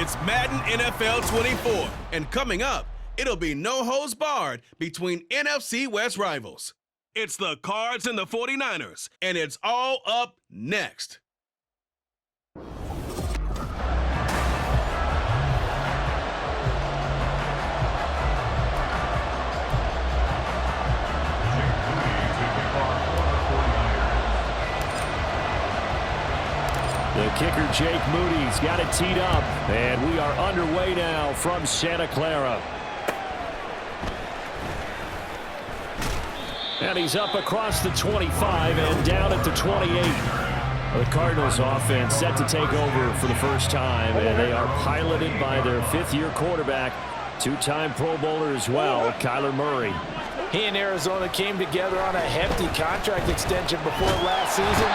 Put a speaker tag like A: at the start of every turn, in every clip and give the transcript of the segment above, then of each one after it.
A: It's Madden NFL 24, and coming up, it'll be no holds barred between NFC West rivals. It's the Cards and the 49ers, and it's all up next.
B: The kicker, Jake Moody's got it teed up, and we are underway now from Santa Clara. And he's up across the 25 and down at the 28. The Cardinals offense set to take over for the first time, and they are piloted by their fifth-year quarterback, two-time Pro Bowler as well, Kyler Murray.
C: He and Arizona came together on a hefty contract extension before last season.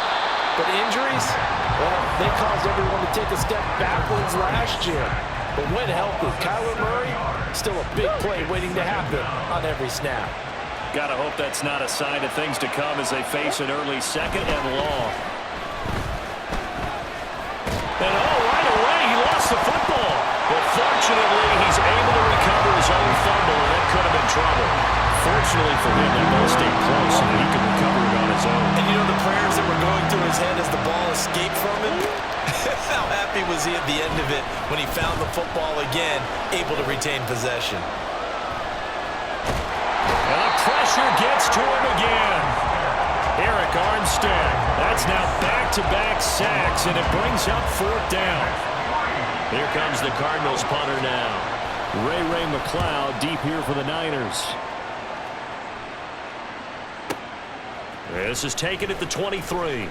C: But injuries, well, they caused everyone to take a step backwards last year. But when healthy, Kyler Murray, still a big play waiting to happen on every snap.
B: Gotta hope that's not a sign of things to come as they face an early second and long. And right away, he lost the football. But fortunately, he's able to recover his own fumble, and that could have been trouble. Fortunately for him, that ball stayed close so that he could recover it on his own.
C: And you know the prayers that were going through his head as the ball escaped from him? How happy was he at the end of it when he found the football again, able to retain possession?
B: And the pressure gets to him again. Eric Armstead. That's now back-to-back sacks, and it brings up fourth down. Here comes the Cardinals punter now. Ray McLeod deep here for the Niners. This is taken at the 23.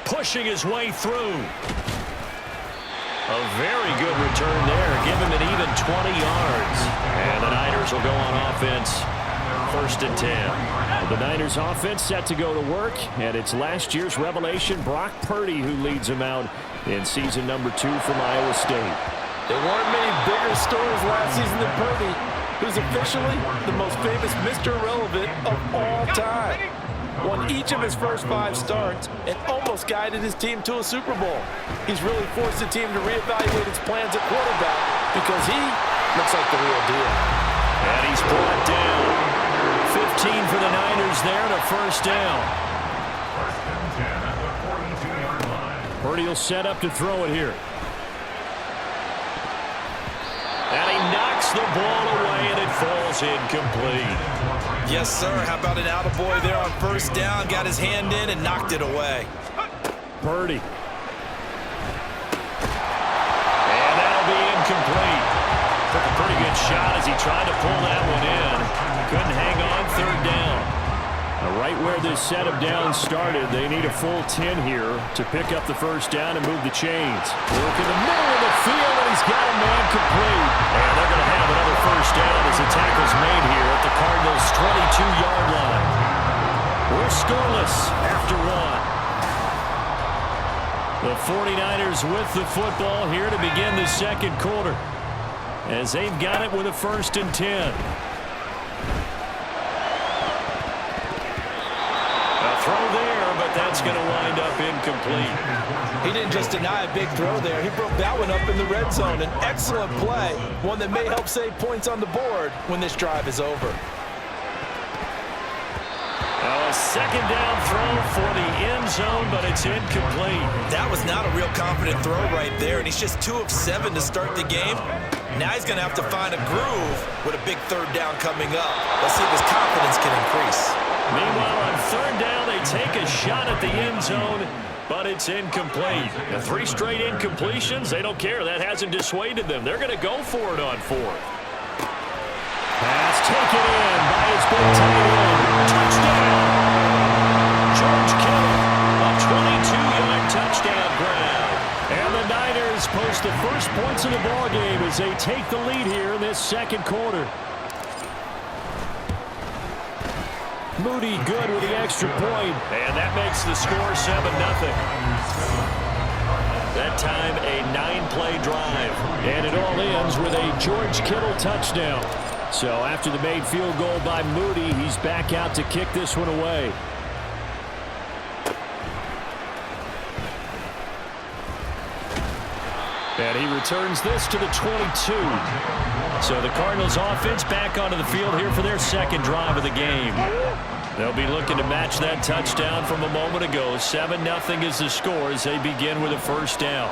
B: Pushing his way through. A very good return there. Give him an even 20 yards. And the Niners will go on offense. 1st and 10. The Niners offense set to go to work. And it's last year's revelation, Brock Purdy, who leads them out in season number 2 from Iowa State.
C: There weren't many bigger stories last season than Purdy, who's officially the most famous Mr. Irrelevant of all time. Won each of his first 5 starts and almost guided his team to a Super Bowl. He's really forced the team to reevaluate its plans at quarterback because he looks like the real deal.
B: And he's brought down. 15 for the Niners there and a first down. Purdy will set up to throw it here. And he knocks the ball away, and it falls incomplete.
C: Yes, sir. How about an attaboy there on first down? Got his hand in and knocked it away.
B: Purdy. And that'll be incomplete. Took a pretty good shot as he tried to pull that one in. Couldn't hang on, third down. Right where this set of downs started, they need a full 10 here to pick up the first down and move the chains. Work in the middle of the field, and he's got a man complete. And they're going to have another first down as the tackle's made here at the Cardinals' 22-yard line. We're scoreless after 1. The 49ers with the football here to begin the second quarter as they've got it with a 1st and 10. Throw there, but that's going to wind up incomplete.
C: He didn't just deny a big throw there. He broke that one up in the red zone. An excellent play, one that may help save points on the board when this drive is over.
B: A second down throw for the end zone, but it's incomplete.
C: That was not a real confident throw right there, and he's just 2 of 7 to start the game. Now he's going to have to find a groove with a big third down coming up. Let's see if his confidence can increase.
B: Meanwhile, on third down, they take a shot at the end zone, but it's incomplete. The 3 straight incompletions, they don't care. That hasn't dissuaded them. They're going to go for it on 4th. Pass taken in by his big tight end. Touchdown! George Kittle, a 22-yard touchdown grab. And the Niners post the first points of the ballgame as they take the lead here in this second quarter. Moody good with the extra point, and that makes the score 7-0. That time a 9-play drive, and it all ends with a George Kittle touchdown. So after the made field goal by Moody, he's back out to kick this one away. And he returns this to the 22. So the Cardinals offense back onto the field here for their second drive of the game. They'll be looking to match that touchdown from a moment ago. 7-0 is the score as they begin with a first down.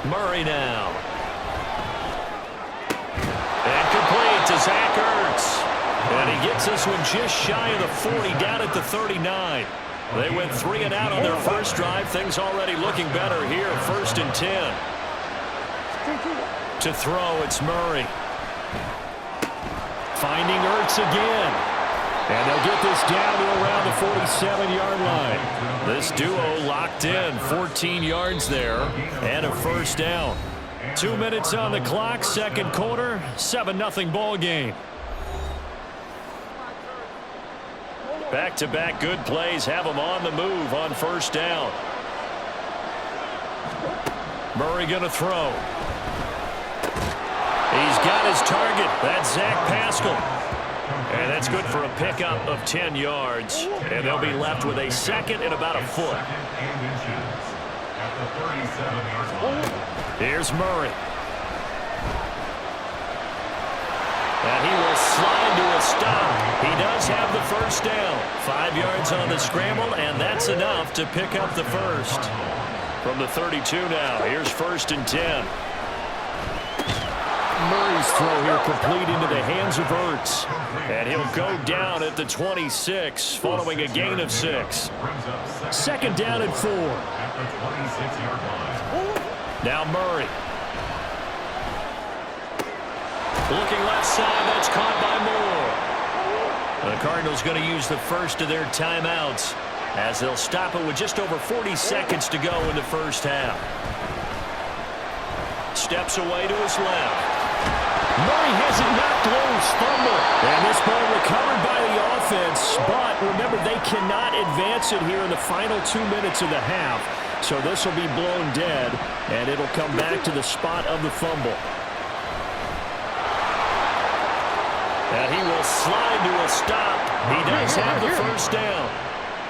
B: Murray now. And complete to Zach Ertz. And he gets this one just shy of the 40, down at the 39. They went 3 and out on their first drive. Things already looking better here. 1st and 10. To throw, it's Murray. Finding Ertz again. And they'll get this down to around the 47-yard line. This duo locked in, 14 yards there, and a first down. 2 minutes on the clock, second quarter, 7-0 ball game. Back-to-back good plays have them on the move on first down. Murray going to throw. He's got his target. That's Zach Pascal. And that's good for a pickup of 10 yards. And they'll be left with a second and about a foot. Here's Murray. And he will slide to a stop. He does have the first down. 5 yards on the scramble, and that's enough to pick up the first. From the 32 now, here's 1st and 10. Murray's throw here complete into the hands of Ertz. And he'll go down at the 26 following a gain of 6. Second down and 4. Now Murray. Looking left side, that's caught by Moore. The Cardinals going to use the first of their timeouts as they'll stop it with just over 40 seconds to go in the first half. Steps away to his left. Murray has it knocked loose, fumble. And this ball recovered by the offense, but remember, they cannot advance it here in the final 2 minutes of the half. So this will be blown dead, and it'll come back to the spot of the fumble. And he will slide to a stop. He does have the first down.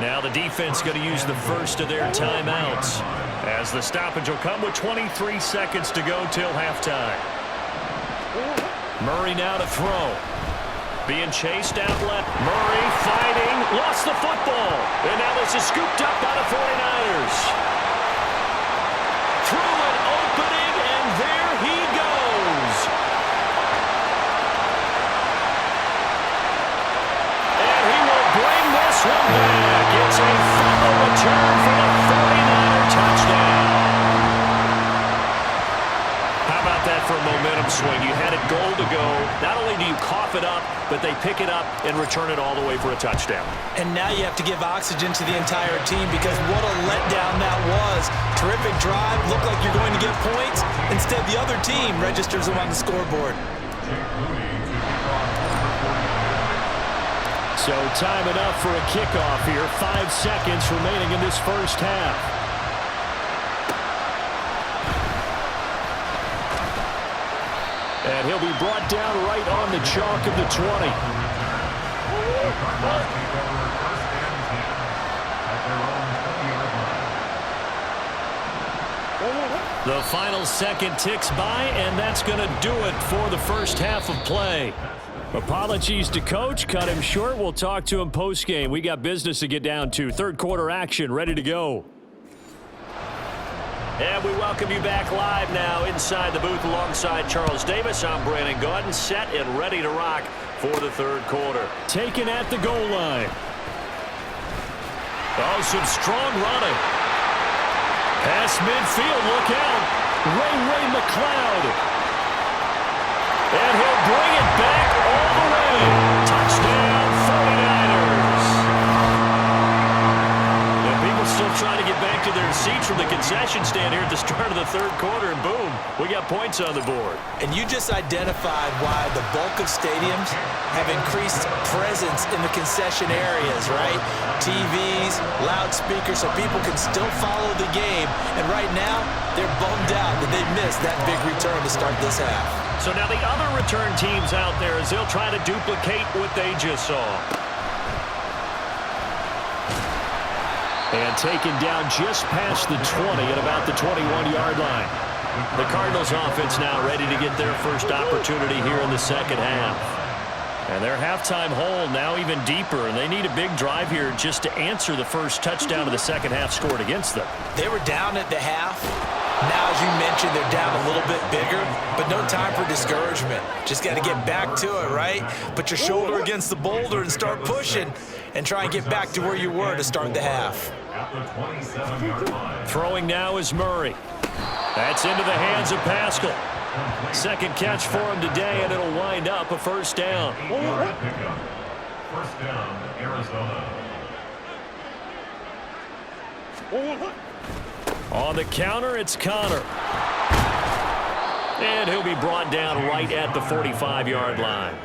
B: Now the defense going to use the first of their timeouts as the stoppage will come with 23 seconds to go till halftime. Murray now to throw. Being chased out left. Murray fighting. Lost the football. And now this is scooped up by the 49ers. Through an opening, and there he goes. And he will bring this one back. It's a final return for the 49er touchdown. How about that for a momentum swing? You had it goal to go. Not only do you cough it up, but they pick it up and return it all the way for a touchdown. And now you have to give oxygen to the entire team because what a letdown that was. Terrific drive. Looked like you're going to get points. Instead, the other team registers them on the scoreboard. So time enough for a kickoff here. 5 seconds remaining in this first half. And he'll be brought down right on the chalk of the 20. The final second ticks by, and that's going to do it for the first half of play. Apologies to Coach. Cut him short. We'll talk to him post-game. We got business to get down to. Third quarter action ready to go. And we welcome you back live now inside the booth alongside Charles Davis. I'm Brandon Gaudin, set and ready to rock for the third quarter. Taken at the goal line. Oh, some strong running. Past midfield, look out. Ray McLeod. And he'll bring it back all the way. Touchdown, 49ers. And people still trying to get back to their seats from the concession stand here at the start of the third quarter, and boom, we got points on the board. And you just identified why the bulk of stadiums have increased presence in the concession areas, right? TVs, loudspeakers, so people can still follow the game. And right now, they're bummed out that they missed that big return to start this half. So now the other return teams out there as they'll try to duplicate what they just saw. And taken down just past the 20 at about the 21-yard line. The Cardinals offense now ready to get their first opportunity here in the second half. And their halftime hole now even deeper, and they need a big drive here just to answer the first touchdown of the second half scored against them.
C: They were down at the half. Now, as you mentioned, they're down a little bit bigger, but no time for discouragement. Just got to get back to it, right? Put your shoulder against the boulder and start pushing and try and get back to where you were to start the half.
B: Throwing now is Murray. That's into the hands of Pascal. Second catch for him today, and it'll wind up a first down.
D: First down, Arizona.
B: On the counter, it's Connor. And he'll be brought down right at the 45-yard line.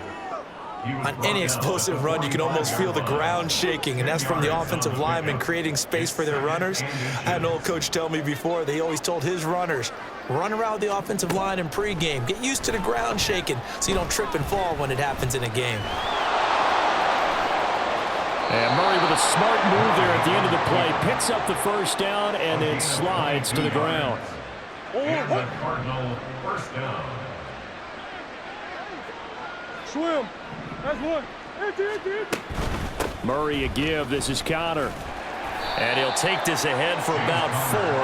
C: On any explosive run, you can almost feel the ground shaking, and that's from the offensive linemen creating space for their runners. I had an old coach tell me before, they always told his runners, run around the offensive line in pregame. Get used to the ground shaking so you don't trip and fall when it happens in a game.
B: And Murray with a smart move there at the end of the play. Picks up the first down and then slides to the ground.
D: And the Cardinal first down.
E: Swim. That's one.
B: Murray a give. This is Connor. And he'll take this ahead for about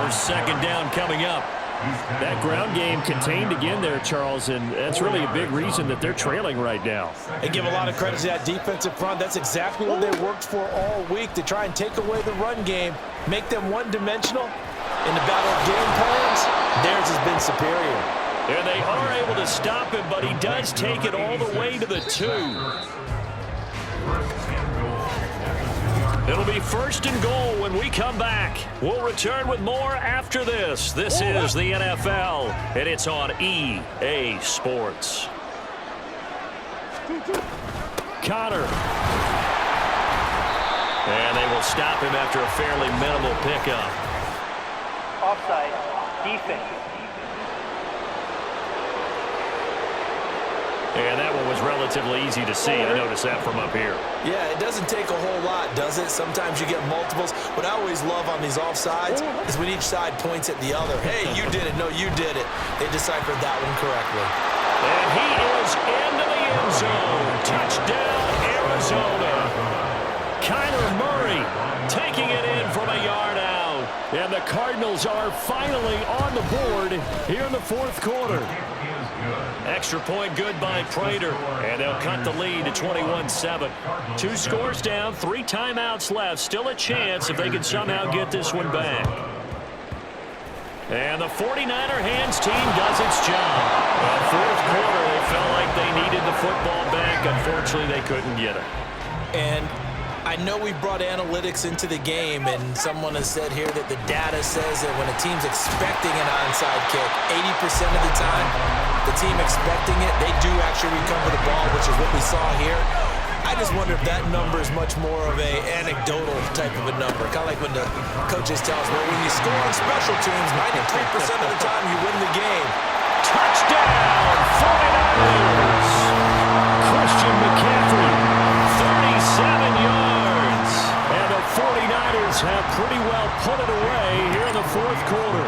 B: 4. Second down coming up. That ground game contained again there, Charles, and that's really a big reason that they're trailing right now.
C: They give a lot of credit to that defensive front. That's exactly what they worked for all week, to try and take away the run game, make them one-dimensional. In the battle of game plans, theirs has been superior.
B: And they are able to stop him, but he does take it all the way to the 2. It'll be first and goal when we come back. We'll return with more after this. This is the NFL, and it's on EA Sports. Connor. And they will stop him after a fairly minimal pickup.
F: Offside, defense.
B: And that one was relatively easy to see. I noticed that from up here.
C: Yeah, it doesn't take a whole lot, does it? Sometimes you get multiples. What I always love on these offsides is when each side points at the other. Hey, you did it. No, you did it. They deciphered that one correctly.
B: And he is into the end zone. Touchdown, Arizona. Kyler Murray taking it in from a yard out. And the Cardinals are finally on the board here in the fourth quarter. Extra point good by Prater, and they'll cut the lead to 21-7. 2 scores down, 3 timeouts left. Still a chance if they can somehow get this one back. And the 49er hands team does its job. Fourth quarter, they felt like they needed the football back. Unfortunately, they couldn't get it.
C: And I know we brought analytics into the game, and someone has said here that the data says that when a team's expecting an onside kick, 80% of the time, the team expecting it, they do actually recover the ball, which is what we saw here. I just wonder if that number is much more of a anecdotal type of a number. Kind of like when the coaches tell us, well, when you score on special teams, 93% of the time you win the game.
B: Touchdown, 49ers! Christian McCaffrey, 37 yards. And the 49ers have pretty well put it away here in the fourth quarter.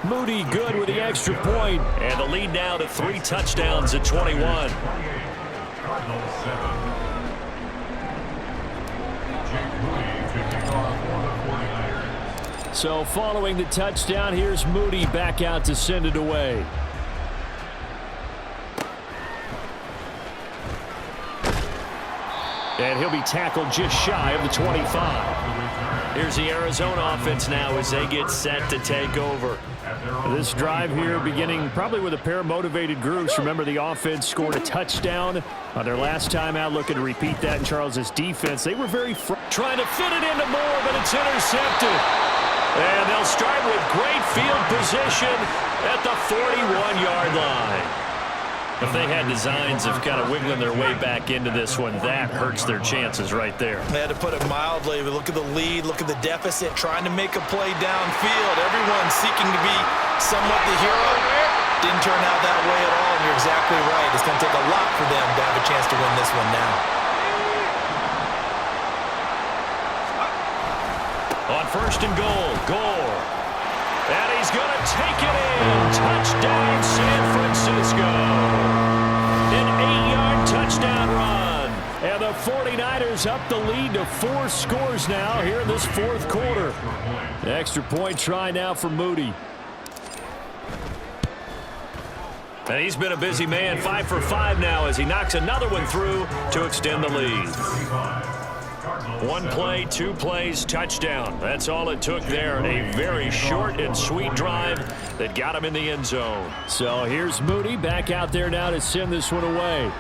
B: Moody good with the extra point, and the lead now to 3 touchdowns at 21. So following the touchdown, here's Moody back out to send it away. And he'll be tackled just shy of the 25. Here's the Arizona offense now as they get set to take over. This drive here beginning probably with a pair of motivated groups. Remember, the offense scored a touchdown on their last time out, looking to repeat that in Charles's defense. They were very trying to fit it into Moore, but it's intercepted. And they'll start with great field position at the 41-yard line. If they had designs of kind of wiggling their way back into this one, that hurts their chances right there.
C: They had to put it mildly. Look at the lead, look at the deficit, trying to make a play downfield. Everyone seeking to be somewhat the hero. Didn't turn out that way at all, and you're exactly right. It's going to take a lot for them to have a chance to win this one now.
B: On first and goal. Gore. And he's going to take it in. Touchdown, San Francisco. An 8-yard touchdown run. And the 49ers up the lead to 4 scores now here in this fourth quarter. Extra point try now for Moody. And he's been a busy man, 5 for 5 now as he knocks another one through to extend the lead. 1 play, 2 plays, touchdown. That's all it took there. A very short and sweet drive that got him in the end zone. So here's Moody back out there now to send this one away.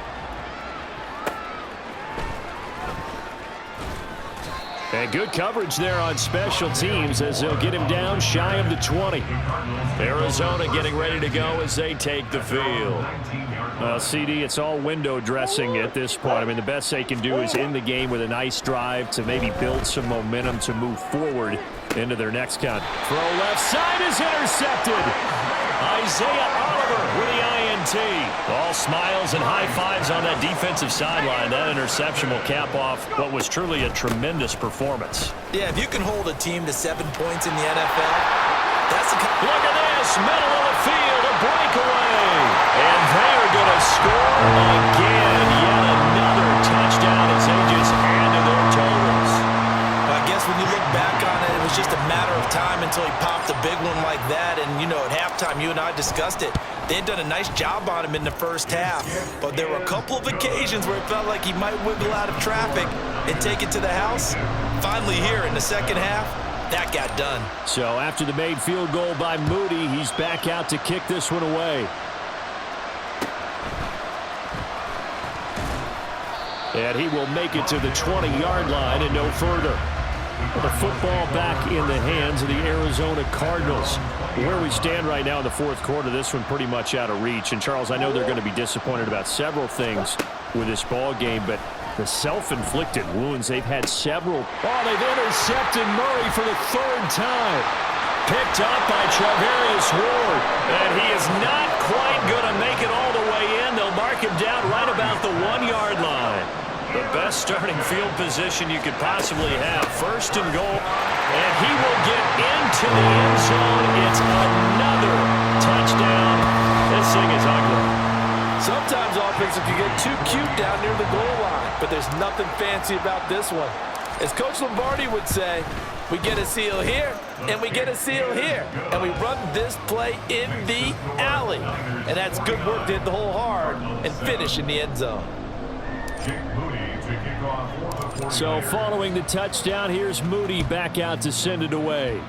B: And good coverage there on special teams as they'll get him down shy of the 20. Arizona getting ready to go as they take the field. CD, it's all window dressing at this point. I mean, the best they can do is end the game with a nice drive to maybe build some momentum to move forward into their next count. Throw left side is intercepted. Isaiah Oliver with the INT. All smiles and high fives on that defensive sideline. That interception will cap off what was truly a tremendous performance.
C: Yeah, if you can hold a team to 7 points in the NFL, that's the kind.
B: Look at this, middle of the field, a breakaway. And they are going to score again. Yet another touchdown as they just add to their totals.
C: I guess when you look back on it, it was just a matter of time until he popped a big one like that. And, you know, at halftime, you and I discussed it. They had done a nice job on him in the first half. But there were a couple of occasions where it felt like he might wiggle out of traffic and take it to the house. Finally here in the second half, that got done.
B: So after the made field goal by Moody, he's back out to kick this one away. And he will make it to the 20-yard line and no further. The football back in the hands of the Arizona Cardinals. Where we stand right now in the fourth quarter, this one pretty much out of reach. And, Charles, I know they're going to be disappointed about several things with this ball game, but the self-inflicted wounds, they've had several. Oh, they've intercepted Murray for the 3rd time. Picked up by Travarius Ward. And he is not quite going to make it all the way in. They'll mark him down right about the 1-yard line. The best starting field position you could possibly have. First and goal. And he will get into the end zone. It's another touchdown. This thing is ugly.
C: Sometimes offensive can get too cute down near the goal line, but there's nothing fancy about this one. As Coach Lombardi would say, we get a seal here, and we get a seal here, and we run this play in the alley. And that's good work to hit the hole hard and finish in the end zone.
B: So following the touchdown, here's Moody back out to send it away.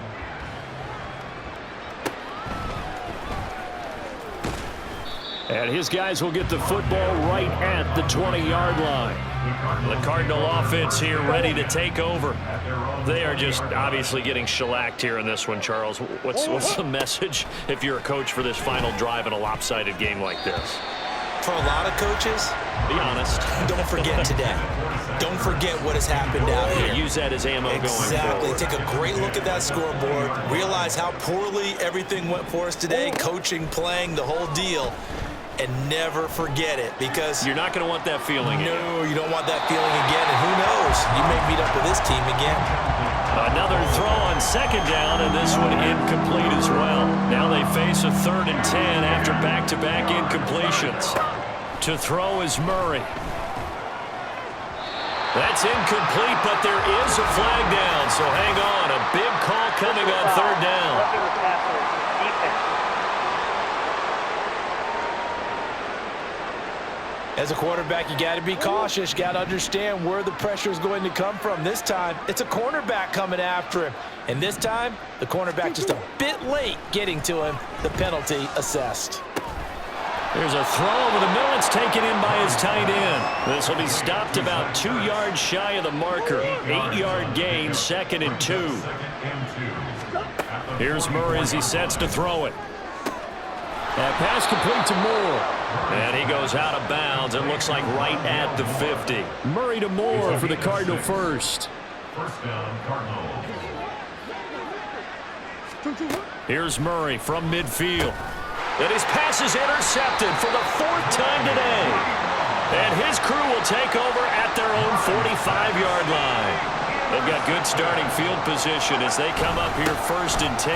B: And his guys will get the football right at the 20-yard line. The Cardinal offense here ready to take over. They are just obviously getting shellacked here in this one, Charles. What's the message if you're a coach for this final drive in a lopsided game like this?
C: For a lot of coaches,
B: be honest.
C: Don't forget today. Don't forget what has happened out here.
B: Use that as ammo going forward.
C: Exactly. Take a great look at that scoreboard. Realize how poorly everything went for us today. Coaching, playing, the whole deal. And never forget it, because
B: you're not going to want that feeling again.
C: No, you don't want that feeling again. And who knows? You may meet up with this team again.
B: Another throw on 2nd down, and this one incomplete as well. Now they face a 3rd and 10 after back-to-back incompletions. To throw is Murray. That's incomplete, but there is a flag down, so hang on. A big call coming on 3rd down.
C: As a quarterback, you got to be cautious. You got to understand where the pressure is going to come from. This time, it's a cornerback coming after him. And this time, the cornerback just a bit late getting to him. The penalty assessed.
B: There's a throw over the middle. It's taken in by his tight end. This will be stopped about 2 yards shy of the marker. 8-yard gain, 2nd and 2. Here's Murray as he sets to throw it. That pass complete to Moore. And he goes out of bounds. It looks like right at the 50. Murray to Moore for the Cardinal first.
D: First down, Cardinals.
B: Here's Murray from midfield. And his pass is intercepted for the 4th time today. And his crew will take over at their own 45-yard line. They've got good starting field position as they come up here 1st and 10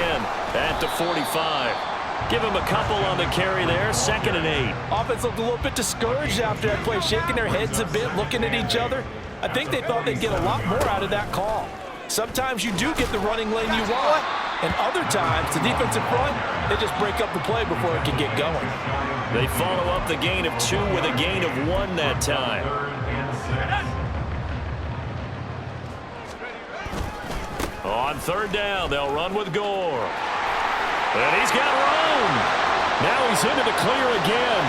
B: at the 45. Give them a couple on the carry there, 2nd and 8.
C: Offense looked a little bit discouraged after that play, shaking their heads a bit, looking at each other. I think they thought they'd get a lot more out of that call. Sometimes you do get the running lane you want, and other times, the defensive front, they just break up the play before it can get going.
B: They follow up the gain of 2 with a gain of 1 that time. On 3rd down, they'll run with Gore. And he's got room. Now he's into the clear again.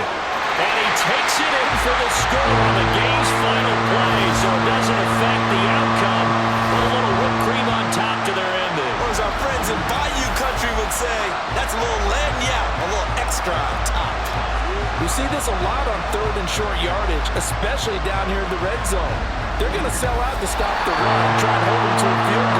B: And he takes it in for the score on the game's final play, so it doesn't affect the outcome. But a little whipped cream on top to their ending.
G: Or as our friends in Bayou Country would say, that's a little lagniappe, a little extra on top.
C: We see this a lot on 3rd and short yardage, especially down here in the red zone. They're going to sell out to stop the run and try and hold them to a field